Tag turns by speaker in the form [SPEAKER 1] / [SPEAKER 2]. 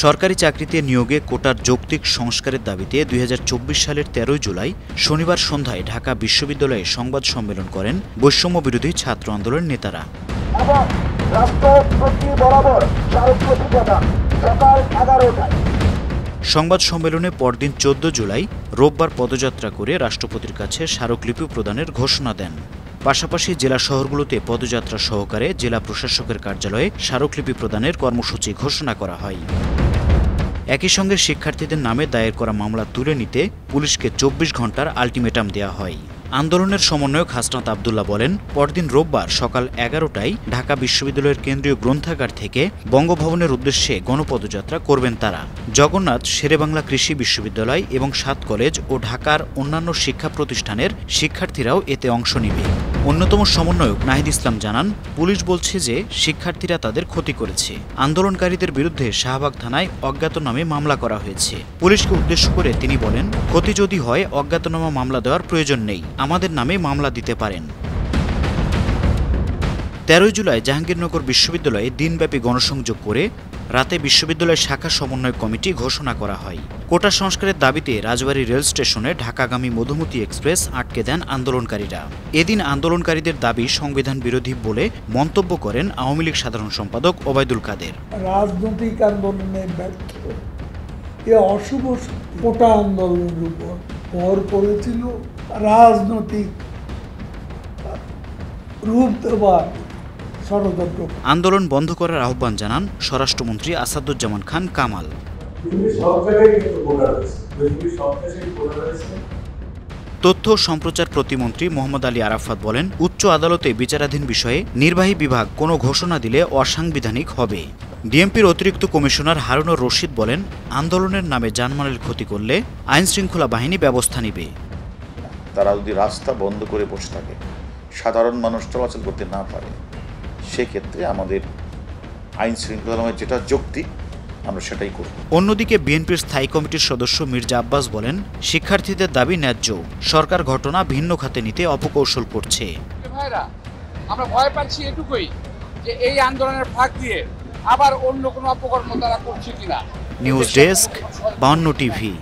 [SPEAKER 1] সরকারি চাকরিতে নিয়োগে কোটার যৌক্তিক সংস্কারের দাবিতে ২০২৪ সালের ১৩ জুলাই শনিবার সন্ধ্যায় ঢাকা বিশ্ববিদ্যালয়ে সংবাদ সম্মেলন করেন বৈষম্য বিরোধী ছাত্র আন্দোলনের নেতারা। সংবাদ সম্মেলনে পরদিন ১৪ জুলাই রোববার পদযাত্রা করে রাষ্ট্রপতির কাছে স্মারকলিপি প্রদানের ঘোষণা দেন। পাশাপাশি জেলা শহরগুলোতে পদযাত্রা সহকারে জেলা প্রশাসকের কার্যালয়ে স্মারকলিপি প্রদানের কর্মসূচি ঘোষণা করা হয়। একই সঙ্গে শিক্ষার্থীদের নামে দায়ের করা মামলা তুলে নিতে পুলিশকে ২৪ ঘণ্টার আলটিমেটাম দেওয়া হয়। আন্দোলনের সমন্বয়ক হাসনাত আবদুল্লাহ বলেন, পরদিন রোববার সকাল ১১টায় ঢাকা বিশ্ববিদ্যালয়ের কেন্দ্রীয় গ্রন্থাগার থেকে বঙ্গভবনের উদ্দেশ্যে গণপদযাত্রা করবেন তারা। জগন্নাথ শেরেবাংলা কৃষি বিশ্ববিদ্যালয় এবং ৭ কলেজ ও ঢাকার অন্যান্য শিক্ষা প্রতিষ্ঠানের শিক্ষার্থীরাও এতে অংশ নেবে। অন্যতম সমন্বয়ক নাহিদ ইসলাম জানান, পুলিশ বলছে যে শিক্ষার্থীরা তাদের ক্ষতি করেছে। আন্দোলনকারীদের বিরুদ্ধে শাহবাগ থানায় অজ্ঞাতনামে মামলা করা হয়েছে। পুলিশকে উদ্দেশ্য করে তিনি বলেন, ক্ষতি যদি হয় অজ্ঞাতনামা মামলা দেওয়ার প্রয়োজন নেই, আমাদের নামে মামলা দিতে পারেন। ১৩ জুলাই জাহাঙ্গীরনগর বিশ্ববিদ্যালয়ে দিনব্যাপী গণসংযোগ করে রাতে বিশ্ববিদ্যালয়ের শাখা সমন্বয় কমিটি ঘোষণা করা হয়। কোটা সংস্কারের দাবিতে রাজবাড়ী রেল স্টেশনে ঢাকাগামী মধুমতি এক্সপ্রেস আটকে দেন আন্দোলনকারীরা। এদিন আন্দোলনকারীদের দাবি সংবিধান বিরোধী বলে মন্তব্য করেন আওয়ামী লীগ সাধারণ সম্পাদক ওবায়দুল কাদের।
[SPEAKER 2] রাজনৈতিক আন্দোলনে ব্যর্থ এ অশুভ কোটা আন্দোলনের উপর ভর করেছিল রাজনৈতিক রূপ দেওয়ার ষড়যন্ত্র।
[SPEAKER 1] আন্দোলন বন্ধ করার আহ্বান জানান স্বরাষ্ট্রমন্ত্রী আসাদুজ্জামান খান কামাল। তথ্য ও সম্প্রচার প্রতিমন্ত্রী মোহাম্মদ আলী আরাফাত বলেন, উচ্চ আদালতে বিচারাধীন বিষয়ে নির্বাহী বিভাগ কোনো ঘোষণা দিলে অসাংবিধানিক হবে। ডিএমপির অতিরিক্ত কমিশনার হারুনুর রশিদ বলেন, আন্দোলনের নামে জানমালের ক্ষতি করলে আইনশৃঙ্খলা বাহিনী ব্যবস্থা নেবে।
[SPEAKER 3] তারা যদি রাস্তা বন্ধ করে বসে থাকে, সাধারণ মানুষ চলাচল করতে না পারে, সেক্ষেত্রে আমাদের আইন শৃঙ্খলায় যেটা যৌক্তিক আমরা সেটাই করব।
[SPEAKER 1] অন্যদিকে বিএনপির স্থায়ী কমিটির সদস্য মির্জা আব্বাস বলেন, শিক্ষার্থীদের দাবি ন্যায্য, সরকার ঘটনা ভিন্ন খাতে নিতে অপকৌশল করছে।
[SPEAKER 4] আমরা ভয় পাচ্ছি এটুকুই যে এই আন্দোলনের ফাঁক দিয়ে আবার অন্য কোনো অপকর্ম তারা করছে কিনা।
[SPEAKER 1] News desk, ৫২ TV.